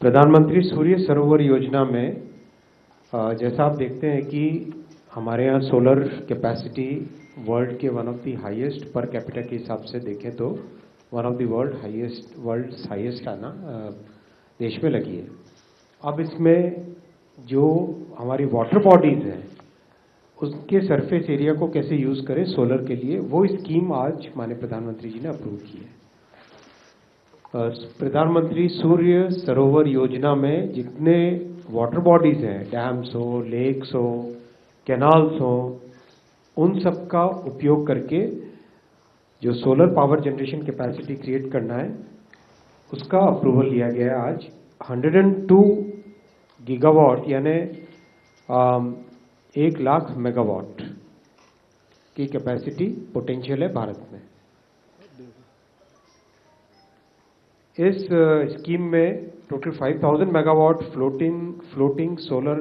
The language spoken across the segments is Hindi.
प्रधानमंत्री सूर्य सरोवर योजना में जैसा आप देखते हैं कि हमारे यहाँ सोलर कैपेसिटी वर्ल्ड के one of the highest per capita के हिसाब से देखें तो one of the world highest है ना, देश में लगी है। अब इसमें जो हमारी वाटर बॉडीज हैं उसके सरफेस एरिया को कैसे यूज करें सोलर के लिए, वो स्कीम आज माननीय प्रधानमंत्री जी ने अप्रूव की है। प्रधानमंत्री सूर्य सरोवर योजना में जितने वाटर बॉडीज हैं, डैम्स हो, लेक्स हो, कैनाल्स हो, उन सब का उपयोग करके जो solar power generation capacity create करना है उसका अप्रूवल लिया गया है आज। 102 गीगावाट यानी 1 लाख मेगावाट की कैपेसिटी पोटेंशियल है भारत में। इस स्कीम में total 5000 megawatt floating solar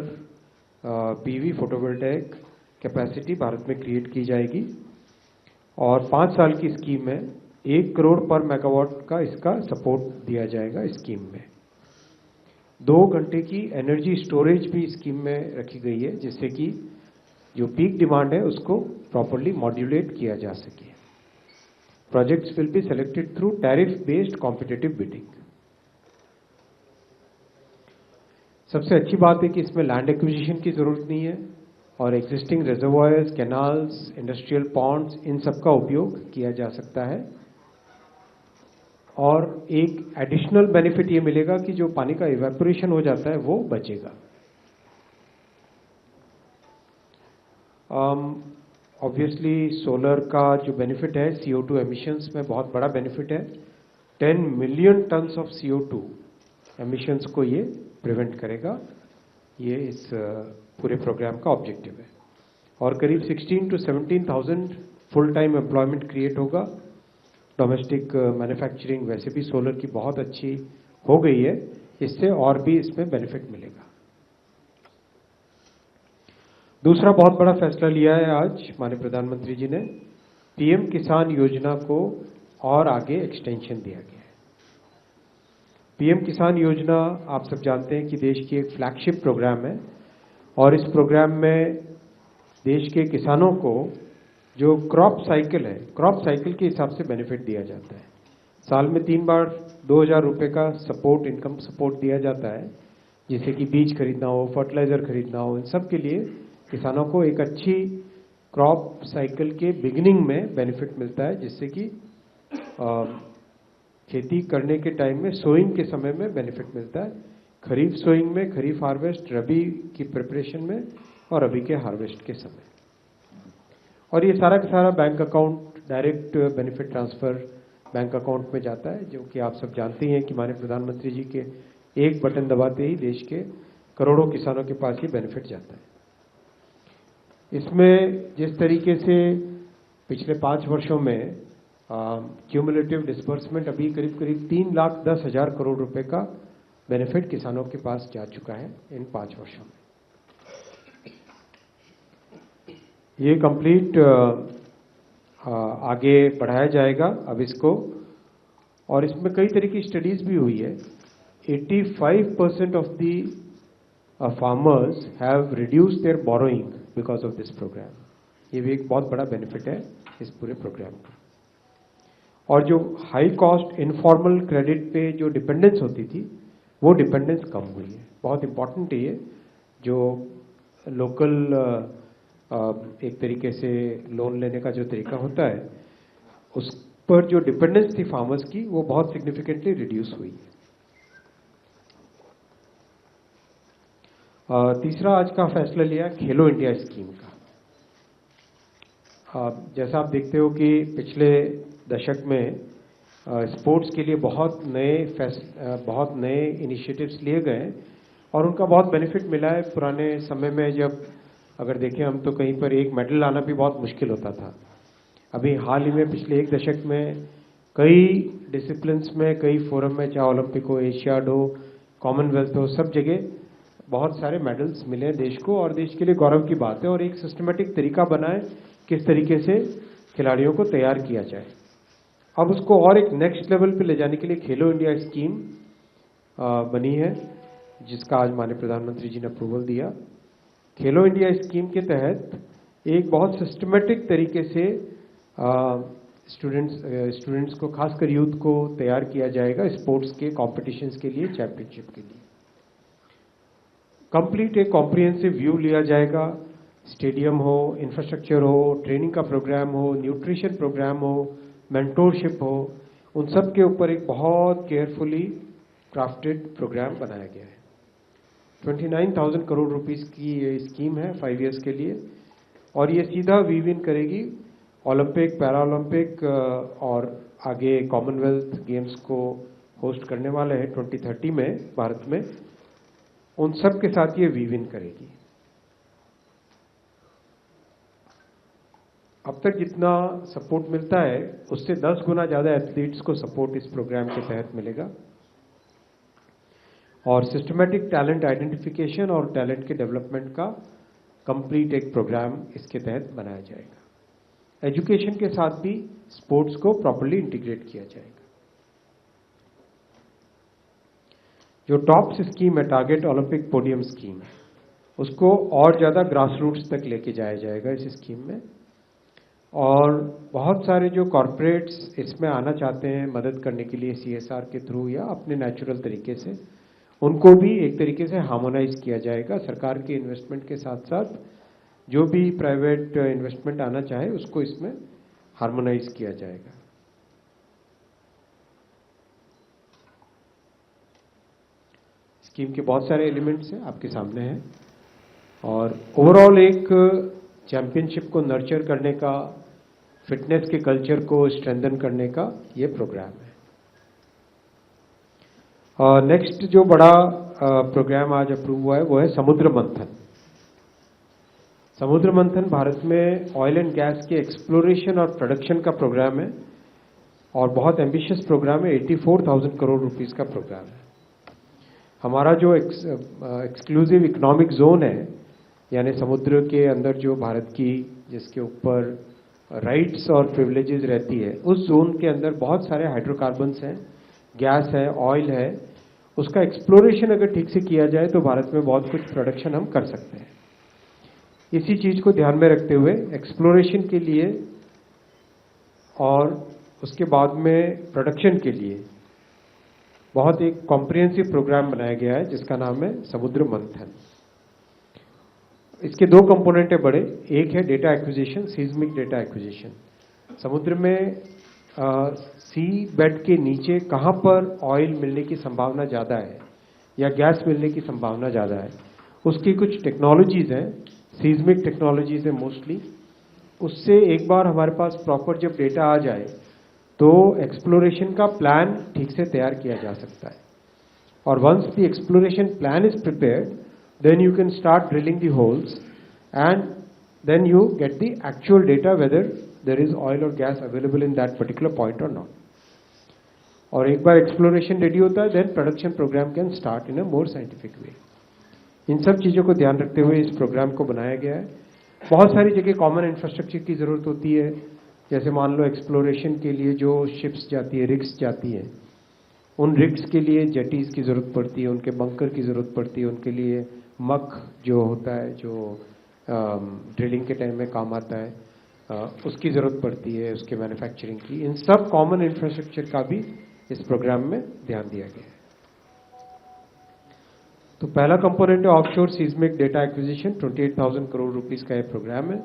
PV photovoltaic capacity Bharat में क्रिएट की जाएगी और 5 साल की स्कीम में 1 करोड़ पर मेगावाट का इसका सपोर्ट दिया जाएगा। स्कीम में 2 घंटे की एनर्जी स्टोरेज भी स्कीम में रखी गई है जिससे कि जो पीक डिमांड है उसको प्रॉपर्ली मॉड्यूलेट किया जा सके। Projects will be selected through tariff-based competitive bidding. सबसे अच्छी बात है कि इसमें लैंड एक्विजिशन की जरूरत नहीं है और existing reservoirs, canals, industrial ponds, इन सब का उपयोग किया जा सकता है। और एक एडिशनल बेनिफिट ये मिलेगा कि जो पानी का इवेपोरेशन हो जाता है वो बचेगा। ऑब्वियसली सोलर का जो बेनिफिट है CO2 एमिशंस में बहुत बड़ा बेनिफिट है। 10 million tons of CO2 emissions को ये प्रिवेंट करेगा। ये इस पूरे प्रोग्राम का ऑब्जेक्टिव है और करीब 16 to 17,000 full time employment create होगा। डोमेस्टिक मैन्युफैक्चरिंग वैसे भी सोलर की बहुत अच्छी हो गई है, इससे और भी इसमें बेनिफिट मिलेगा। दूसरा बहुत बड़ा फैसला लिया है आज माननीय प्रधानमंत्री जी ने, PM किसान योजना को और आगे एक्सटेंशन दिया गया है। PM किसान योजना आप सब जानते हैं कि देश की एक फ्लैगशिप प्रोग्राम है और इस प्रोग्राम में देश के किसानों को जो क्रॉप साइकिल है, क्रॉप साइकिल के हिसाब से बेनिफिट दिया जाता है। साल में 3 बार 2000 रुपये का सपोर्ट, इनकम सपोर्ट दिया जाता है, जिससे कि बीज खरीदना हो, फर्टिलाइजर खरीदना हो, इन सब के लिए किसानों को एक अच्छी क्रॉप साइकिल के बिगिनिंग में बेनिफिट मिलता है, जिससे कि खेती करने के टाइम में सोइंग के समय में बेनिफिट मिलता है। खरीफ सोइंग में, खरीफ हार्वेस्ट, रबी की प्रिपरेशन में और रबी के हार्वेस्ट के समय। और ये सारा का सारा bank account, direct benefit transfer bank account में जाता है, जो कि आप सब जानते हैं कि माननीय प्रधानमंत्री जी के एक बटन दबाते ही देश के करोड़ों किसानों के पास ये बेनिफिट जाता है। इसमें जिस तरीके से पिछले 5 वर्षों में क्यूमुलेटिव डिस्बर्समेंट अभी करीब 3,10,000 करोड़ रुपए का बेनिफिट किसानों के पास जा चुका है इन 5 वर्षों में। ये कंप्लीट आगे बढ़ाया जाएगा अब इसको, और इसमें कई तरह की स्टडीज भी हुई है। 85% of the farmers have reduced their borrowing because of this programme. ये भी एक बहुत बड़ा बेनिफिट है इस पूरे प्रोग्राम का। और जो हाई कॉस्ट इनफॉर्मल क्रेडिट पे जो डिपेंडेंस होती थी वो डिपेंडेंस कम हुई है। बहुत इंपॉर्टेंट है ये, जो लोकल एक तरीके से लोन लेने का जो तरीका होता है उस पर जो डिपेंडेंस थी फार्मर्स की वो बहुत सिग्निफिकेंटली रिड्यूस हुई है। तीसरा आज का फैसला लिया खेलो इंडिया स्कीम का। जैसा आप देखते हो कि पिछले दशक में स्पोर्ट्स के लिए बहुत नए इनिशिएटिव्स लिए गए और उनका बहुत बेनिफिट मिला है। पुराने समय में जब अगर देखें हम तो कहीं पर एक मेडल लाना भी बहुत मुश्किल होता था। अभी हाल ही में पिछले 1 दशक में कई डिसिप्लिन्स में, कई फोरम में, चाहे ओलंपिक हो, एशियाड हो, कॉमनवेल्थ हो, सब जगह बहुत सारे मेडल्स मिले हैं देश को और देश के लिए गौरव की बात है। और एक सिस्टमेटिक तरीका बनाए किस तरीके से खिलाड़ियों को तैयार किया जाए। अब उसको और एक नेक्स्ट लेवल पे ले जाने के लिए खेलो इंडिया स्कीम बनी है, जिसका आज माननीय प्रधानमंत्री जी ने अप्रूवल दिया। खेलो इंडिया स्कीम के तहत एक बहुत सिस्टमेटिक तरीके से स्टूडेंट्स को, खासकर यूथ को तैयार किया जाएगा स्पोर्ट्स के कॉम्पिटिशन्स के लिए, चैंपियनशिप के लिए। कंप्लीट एक कॉम्प्रिहेंसिव व्यू लिया जाएगा। स्टेडियम हो, इंफ्रास्ट्रक्चर हो, ट्रेनिंग का प्रोग्राम हो, न्यूट्रिशन प्रोग्राम हो, मेंटोरशिप हो, उन सब के ऊपर एक बहुत केयरफुली क्राफ्टेड प्रोग्राम बनाया गया है। 29,000 करोड़ रुपीस की ये स्कीम है 5 इयर्स के लिए, और ये सीधा वीव इन करेगी ओलंपिक, पैरा ओलंपिक और आगे कॉमनवेल्थ गेम्स को होस्ट करने वाले हैं 2030 में भारत में, उन सब के साथ ये वीव इन करेगी। अब तक जितना सपोर्ट मिलता है उससे 10 गुना ज्यादा एथलीट्स को सपोर्ट इस प्रोग्राम के तहत मिलेगा, और सिस्टमैटिक टैलेंट आइडेंटिफिकेशन और टैलेंट के डेवलपमेंट का कंप्लीट एक प्रोग्राम इसके तहत बनाया जाएगा। एजुकेशन के साथ भी स्पोर्ट्स को प्रॉपर्ली इंटीग्रेट किया जाएगा। जो टॉप स्कीम है टारगेट ओलंपिक पोडियम स्कीम, उसको और ज्यादा ग्रास रूट्स तक लेके जाया जाएगा इस स्कीम में, और बहुत सारे जो कॉरपोरेट्स इसमें आना चाहते हैं मदद करने के लिए CSR के थ्रू या अपने नेचुरल तरीके से, उनको भी एक तरीके से हार्मोनाइज किया जाएगा। सरकार के इन्वेस्टमेंट के साथ साथ जो भी प्राइवेट इन्वेस्टमेंट आना चाहे उसको इसमें हार्मोनाइज किया जाएगा। स्कीम के बहुत सारे एलिमेंट्स हैं, आपके सामने हैं, और ओवरऑल एक चैंपियनशिप को नर्चर करने का, फिटनेस के कल्चर को स्ट्रेंथन करने का ये प्रोग्राम है। नेक्स्ट जो बड़ा प्रोग्राम आज अप्रूव हुआ है वो है समुद्र मंथन। समुद्र मंथन भारत में ऑयल एंड गैस के एक्सप्लोरेशन और प्रोडक्शन का प्रोग्राम है, और बहुत एम्बिशियस प्रोग्राम है। 84,000 करोड़ रुपीस का प्रोग्राम है। हमारा जो एक्सक्लूसिव इकोनॉमिक जोन है, यानी समुद्र के अंदर जो भारत की, जिसके ऊपर राइट्स और प्रिविलेजेस रहती है, उस जोन के अंदर बहुत सारे हाइड्रोकार्बन्स हैं, गैस है, ऑयल है। उसका एक्सप्लोरेशन अगर ठीक से किया जाए तो भारत में बहुत कुछ प्रोडक्शन हम कर सकते हैं। इसी चीज को ध्यान में रखते हुए एक्सप्लोरेशन के लिए और उसके बाद में प्रोडक्शन के लिए बहुत एक कॉम्प्रिहेंसिव प्रोग्राम बनाया गया है, जिसका नाम है समुद्र मंथन। इसके 2 कंपोनेंट है बड़े। एक है data acquisition, seismic data acquisition. समुद्र में सी बेड के नीचे कहां पर ऑयल मिलने की संभावना ज्यादा है या गैस मिलने की संभावना ज्यादा है, उसकी कुछ टेक्नोलॉजीज हैं, सीज्मिक टेक्नोलॉजीज है मोस्टली। उससे एक बार हमारे पास प्रॉपर जब डेटा आ जाए तो एक्सप्लोरेशन का प्लान ठीक से तैयार किया जा सकता है, और once the exploration plan is prepared, then you can start drilling the holes, and then you get the actual data whether there is oil or gas available in that particular point or not. और एक बार एक्सप्लोरेशन रेडी होता है, then production program can start in a more scientific way. इन सब चीजों को ध्यान रखते हुए इस प्रोग्राम को बनाया गया है। बहुत सारी जगह कॉमन इंफ्रास्ट्रक्चर की जरूरत होती है, जैसे मान लो एक्सप्लोरेशन के लिए जो शिप्स जाती है, रिग्स जाती है, उन रिग्स के लिए जेटीज की जरूरत पड़ती है, उनके बंकर की जरूरत पड़ती है, उनके लिए मक जो होता है, जो ड्रिलिंग के टाइम में काम आता है, उसकी जरूरत पड़ती है, उसके मैन्युफैक्चरिंग की। इन सब कॉमन इंफ्रास्ट्रक्चर का भी इस प्रोग्राम में ध्यान दिया गया है। तो पहला कंपोनेंट है offshore seismic data acquisition, 28,000 crore rupees का यह प्रोग्राम है।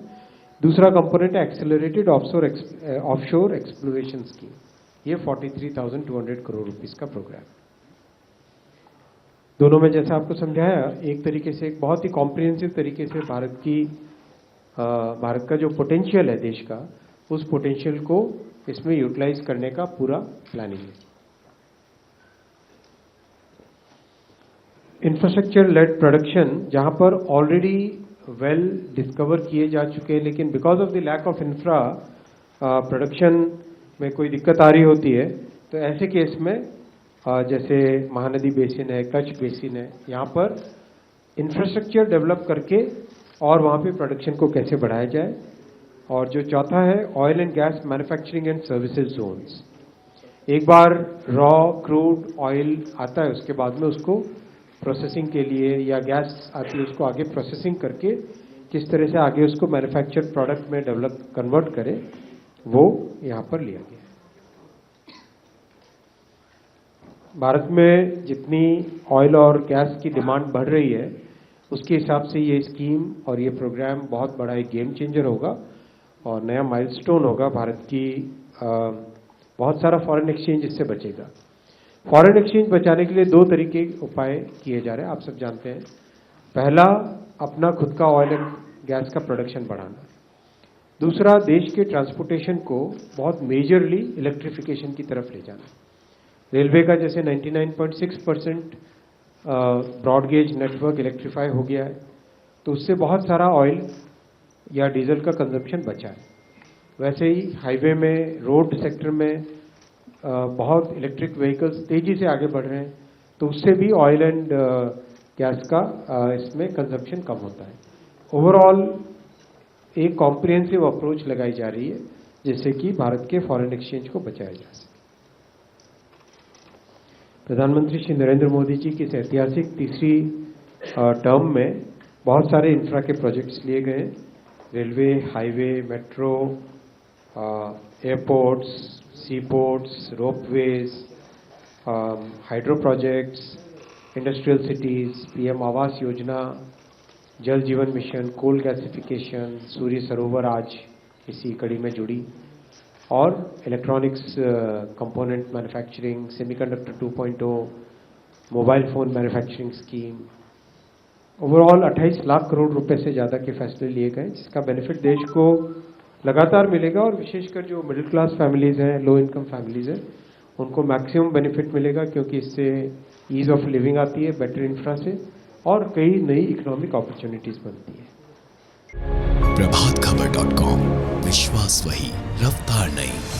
दूसरा कंपोनेंट है एक्सेलरेटेड ऑफशोर एक्सप्लोरेशन स्कीम, ये 43,200 करोड़ रुपीस का प्रोग्राम है। दोनों में जैसा आपको समझाया, एक तरीके से एक बहुत ही कॉम्प्रिहेंसिव तरीके से भारत का जो पोटेंशियल है देश का, उस पोटेंशियल को इसमें यूटिलाइज करने का पूरा प्लानिंग है। इंफ्रास्ट्रक्चर लेड प्रोडक्शन, जहां पर ऑलरेडी वेल डिस्कवर किए जा चुके हैं, लेकिन because of the lack of infra production में कोई दिक्कत आ रही होती है, तो ऐसे केस में जैसे महानदी बेसिन है, कच्छ बेसिन है, यहाँ पर इंफ्रास्ट्रक्चर डेवलप करके और वहाँ पे प्रोडक्शन को कैसे बढ़ाया जाए। और जो चौथा है oil and gas manufacturing and services zones, एक बार रॉ क्रूड ऑयल आता है, उसके बाद में उसको प्रोसेसिंग के लिए, या गैस आती है उसको आगे प्रोसेसिंग करके किस तरह से आगे उसको मैन्युफैक्चर प्रोडक्ट में डेवलप कन्वर्ट करें, वो यहां पर लिया गया है। भारत में जितनी ऑयल और गैस की डिमांड बढ़ रही है, उसके हिसाब से ये स्कीम और ये प्रोग्राम बहुत बड़ा एक गेम चेंजर होगा और नया माइलस्टोन होगा भारत की। बहुत सारा फॉरेन एक्सचेंज इससे बचेगा। फॉरेन एक्सचेंज बचाने के लिए दो तरीके उपाय किए जा रहे हैं, आप सब जानते हैं। पहला, अपना खुद का ऑयल एंड गैस का प्रोडक्शन बढ़ाना। दूसरा, देश के ट्रांसपोर्टेशन को बहुत मेजरली इलेक्ट्रिफिकेशन की तरफ ले जाना। रेलवे का जैसे 99.6% ब्रॉड गेज नेटवर्क इलेक्ट्रीफाई हो गया है, तो उससे बहुत सारा ऑयल या डीजल का कंजप्शन बचा है। वैसे ही हाईवे में, रोड सेक्टर में बहुत इलेक्ट्रिक व्हीकल्स तेजी से आगे बढ़ रहे हैं, तो उससे भी ऑयल एंड गैस का इसमें कंजप्शन कम होता है। ओवरऑल एक कॉम्प्रिहेंसिव अप्रोच लगाई जा रही है जिससे कि भारत के फॉरेन एक्सचेंज को बचाया जा सके। प्रधानमंत्री श्री नरेंद्र मोदी जी की इस ऐतिहासिक तीसरी टर्म में बहुत सारे इंफ्रा के प्रोजेक्ट्स लिए गए। Railway, highway, metro, airports, sea ports, ropeways, hydro projects, industrial cities, PM Awas Yojana, जल जीवन मिशन, कोल गैसिफिकेशन, सूर्य सरोवर आज इसी कड़ी में जुड़ी, और electronics component manufacturing, semiconductor 2.0, mobile phone manufacturing scheme. Overall 28 lakh crore रुपए से ज्यादा के फैसले लिए गए, जिसका बेनिफिट देश को लगातार मिलेगा और विशेषकर जो मिडिल क्लास फैमिलीज हैं, लो इनकम फैमिलीज हैं, उनको मैक्सिमम बेनिफिट मिलेगा, क्योंकि इससे ईज ऑफ लिविंग आती है बेटर इंफ्रा से और कई नई इकोनॉमिक अपॉर्चुनिटीज बनती है। प्रभातखबर.com, विश्वास वही, रफ्तार नहीं।